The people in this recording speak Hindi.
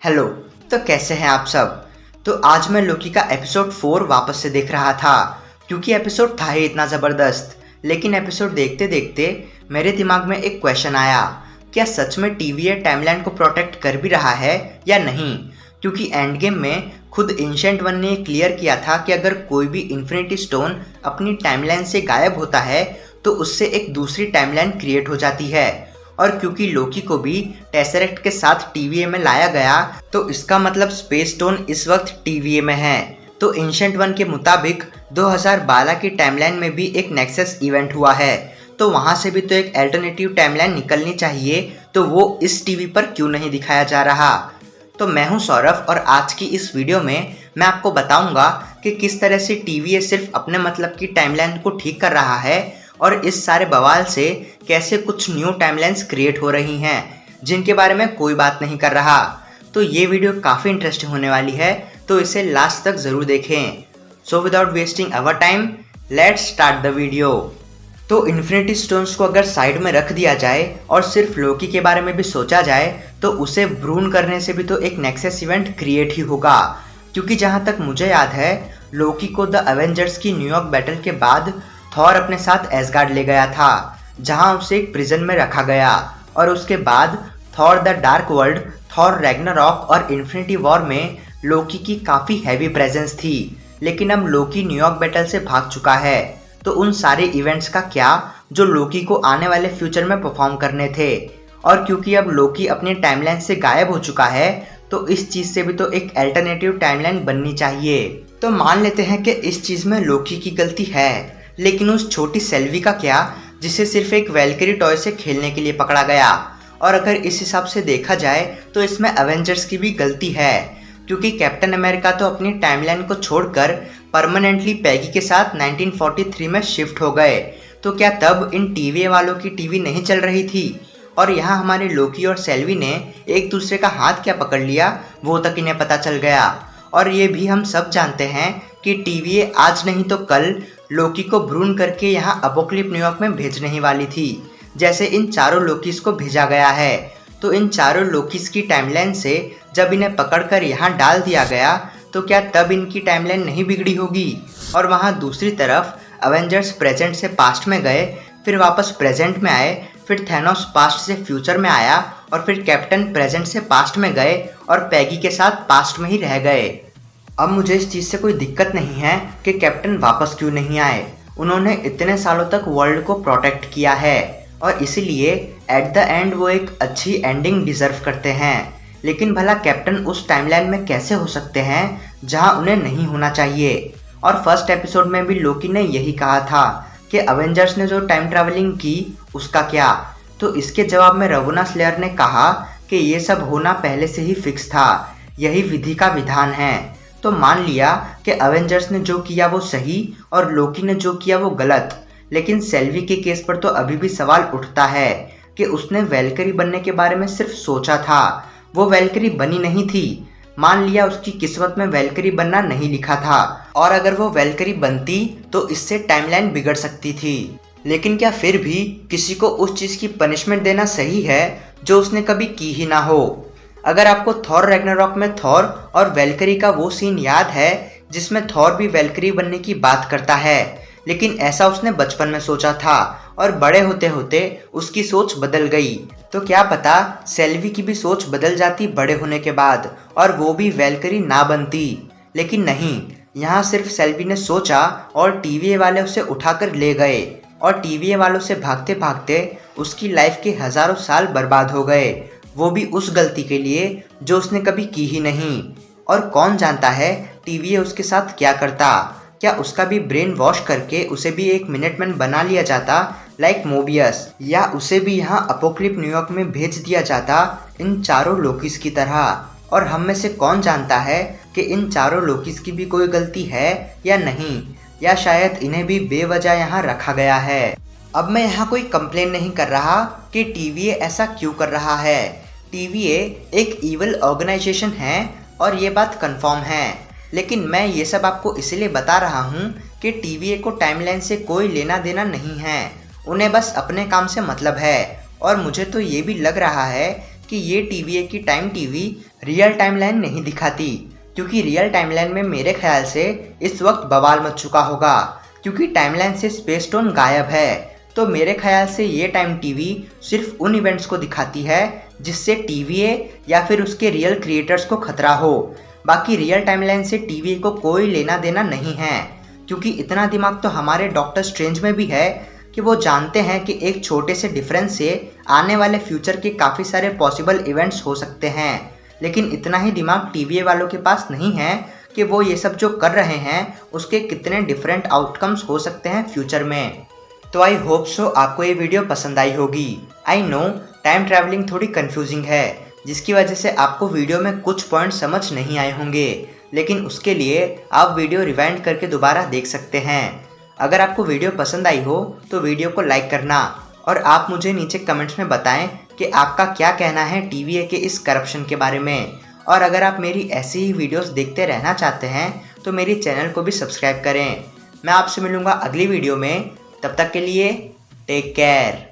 हेलो। तो कैसे हैं आप सब। तो आज मैं लोकी का एपिसोड 4 वापस से देख रहा था क्योंकि एपिसोड था ही इतना ज़बरदस्त। लेकिन एपिसोड देखते देखते मेरे दिमाग में एक क्वेश्चन आया, क्या सच में टीवीए टाइमलाइन को प्रोटेक्ट कर भी रहा है या नहीं। क्योंकि एंड गेम में खुद एंशिएंट वन ने क्लियर किया था कि अगर कोई भी इन्फिनिटी स्टोन अपनी टाइमलाइन से गायब होता है तो उससे एक दूसरी टाइमलाइन क्रिएट हो जाती है। और क्योंकि लोकी को भी टेसरेक्ट के साथ टीवीए में लाया गया तो इसका मतलब स्पेस स्टोन इस वक्त टीवीए में है। तो एंशिएंट वन के मुताबिक 2012 की टाइमलाइन में भी एक नेक्सस इवेंट हुआ है, तो वहां से भी तो एक अल्टरनेटिव टाइमलाइन निकलनी चाहिए, तो वो इस टीवी पर क्यों नहीं दिखाया जा रहा। तो मैं हूं सौरभ और आज की इस वीडियो में मैं आपको बताऊंगा कि किस तरह से टीवीए सिर्फ अपने मतलब की टाइमलाइन को ठीक कर रहा है और इस सारे बवाल से कैसे कुछ न्यू टाइमलाइंस क्रिएट हो रही हैं जिनके बारे में कोई बात नहीं कर रहा। तो ये वीडियो काफ़ी इंटरेस्टिंग होने वाली है, तो इसे लास्ट तक ज़रूर देखें। So without wasting our time let's start the video. तो इन्फिनिटी स्टोन्स को अगर साइड में रख दिया जाए और सिर्फ लोकी के बारे में भी सोचा जाए तो उसे भ्रूण करने से भी तो एक नेक्सस इवेंट क्रिएट ही होगा। क्योंकि जहाँ तक मुझे याद है लोकी को द एवेंजर्स की न्यूयॉर्क बैटल के बाद थॉर अपने साथ एसगार्ड ले गया था, जहां उसे एक प्रिजन में रखा गया। और उसके बाद Thor the dark world, Thor Ragnarok और इन्फिनिटी वॉर में लोकी की काफ़ी हैवी प्रेजेंस थी। लेकिन अब लोकी न्यूयॉर्क बैटल से भाग चुका है, तो उन सारे इवेंट्स का क्या जो लोकी को आने वाले फ्यूचर में परफॉर्म करने थे। और क्योंकि अब लोकी अपनी टाइमलाइन से गायब हो चुका है तो इस चीज़ से भी तो एक अल्टरनेटिव टाइमलाइन बननी चाहिए। तो मान लेते हैं कि इस चीज़ में लोकी की गलती है, लेकिन उस छोटी सेल्वी का क्या जिसे सिर्फ एक वेलकरी टॉय से खेलने के लिए पकड़ा गया। और अगर इस हिसाब से देखा जाए तो इसमें एवेंजर्स की भी गलती है, क्योंकि कैप्टन अमेरिका तो अपनी टाइमलाइन को छोड़कर परमानेंटली पैगी के साथ 1943 में शिफ्ट हो गए। तो क्या तब इन टीवी वालों की टीवी नहीं चल रही थी। और यहाँ हमारे लोकी और सेल्वी ने एक दूसरे का हाथ क्या पकड़ लिया वो तक इन्हें पता चल गया। और ये भी हम सब जानते हैं कि टीवीए आज नहीं तो कल लोकी को भ्रूण करके यहाँ अपोक्लिप न्यूयॉर्क में भेजने ही वाली थी, जैसे इन चारों लोकीस को भेजा गया है। तो इन चारों लोकीस की टाइमलाइन से जब इन्हें पकड़कर यहाँ डाल दिया गया तो क्या तब इनकी टाइमलाइन नहीं बिगड़ी होगी। और वहाँ दूसरी तरफ अवेंजर्स प्रेजेंट से पास्ट में गए, फिर वापस प्रेजेंट में आए, फिर थैनोस पास्ट से फ्यूचर में आया और फिर कैप्टन प्रेजेंट से पास्ट में गए और पैगी के साथ पास्ट में ही रह गए। अब मुझे इस चीज़ से कोई दिक्कत नहीं है कि कैप्टन वापस क्यों नहीं आए। उन्होंने इतने सालों तक वर्ल्ड को प्रोटेक्ट किया है और इसीलिए एट द एंड वो एक अच्छी एंडिंग डिजर्व करते हैं। लेकिन भला कैप्टन उस टाइमलाइन में कैसे हो सकते हैं जहां उन्हें नहीं होना चाहिए। और फर्स्ट एपिसोड में भी लोकी ने यही कहा था कि अवेंजर्स ने जो टाइम ट्रैवलिंग की उसका क्या। तो इसके जवाब में रवोना स्लेयर ने कहा कि ये सब होना पहले से ही फिक्स था, यही विधि का विधान है। तो मान लिया कि अवेंजर्स ने जो किया वो सही और लोकी ने जो किया वो गलत, लेकिन सेल्वी के केस पर तो अभी भी सवाल उठता है कि उसने वेलकरी बनने के बारे में सिर्फ सोचा था, वो वेलकरी बनी नहीं थी। मान लिया उसकी किस्मत में वेलकरी बनना नहीं लिखा था, और अगर वो वेलकरी बनती तो इससे टाइमलाइन बिगड़ सकती थी। लेकिन क्या फिर भी किसी को उस चीज़ की पनिशमेंट देना सही है जो उसने कभी की ही ना हो। अगर आपको थॉर रैग्नारॉक में थॉर और वेलकरी का वो सीन याद है जिसमें थॉर भी वेलकरी बनने की बात करता है, लेकिन ऐसा उसने बचपन में सोचा था और बड़े होते होते उसकी सोच बदल गई। तो क्या पता सेल्वी की भी सोच बदल जाती बड़े होने के बाद और वो भी वेलकरी ना बनती। लेकिन नहीं, यहाँ सिर्फ सेल्वी ने सोचा और टीवीए वाले उसे उठाकर ले गए और टीवीए वालों से भागते भागते उसकी लाइफ के हज़ारों साल बर्बाद हो गए, वो भी उस गलती के लिए जो उसने कभी की ही नहीं। और कौन जानता है टीवीए उसके साथ क्या करता। क्या उसका भी ब्रेन वॉश करके उसे भी एक मिनटमैन बना लिया जाता लाइक मोबियस, या उसे भी यहाँ अपोक्लिप न्यूयॉर्क में भेज दिया जाता इन चारों लोकीस की तरह। और हम में से कौन जानता है कि इन चारों लोकीस की भी कोई गलती है या नहीं, या शायद इन्हें भी बेवजह यहाँ रखा गया है। अब मैं यहाँ कोई कंप्लेन नहीं कर रहा कि टीवीए ऐसा क्यों कर रहा है। टीवीए एक ईवल ऑर्गेनाइजेशन है और ये बात कंफर्म है, लेकिन मैं ये सब आपको इसलिए बता रहा हूँ कि टीवीए को टाइमलाइन से कोई लेना देना नहीं है, उन्हें बस अपने काम से मतलब है। और मुझे तो ये भी लग रहा है कि ये टीवीए की टाइम टीवी रियल टाइमलाइन नहीं दिखाती, क्योंकि रियल टाइमलाइन में मेरे ख्याल से इस वक्त बवाल मच चुका होगा, क्योंकि टाइमलाइन से स्पेस टोन गायब है। तो मेरे ख्याल से ये टाइम टीवी सिर्फ उन इवेंट्स को दिखाती है जिससे टीवीए या फिर उसके रियल क्रिएटर्स को खतरा हो। बाकी रियल टाइमलाइन से टीवीए को कोई लेना देना नहीं है, क्योंकि इतना दिमाग तो हमारे डॉक्टर स्ट्रेंज में भी है कि वो जानते हैं कि एक छोटे से डिफरेंस से आने वाले फ्यूचर के काफ़ी सारे पॉसिबल इवेंट्स हो सकते हैं। लेकिन इतना ही दिमाग टीवीए वालों के पास नहीं है कि वो ये सब जो कर रहे हैं उसके कितने डिफरेंट आउटकम्स हो सकते हैं फ्यूचर में। तो आई होप सो आपको ये वीडियो पसंद आई होगी। आई नो टाइम ट्रैवलिंग थोड़ी कंफ्यूजिंग है, जिसकी वजह से आपको वीडियो में कुछ पॉइंट समझ नहीं आए होंगे, लेकिन उसके लिए आप वीडियो रिवाइंड करके दोबारा देख सकते हैं। अगर आपको वीडियो पसंद आई हो तो वीडियो को लाइक करना, और आप मुझे नीचे कमेंट्स में बताएं कि आपका क्या कहना है टीवीए के इस करप्शन के बारे में। और अगर आप मेरी ऐसी ही वीडियोस देखते रहना चाहते हैं तो मेरी चैनल को भी सब्सक्राइब करें। मैं आपसे मिलूँगा अगली वीडियो में, तब तक के लिए टेक केयर।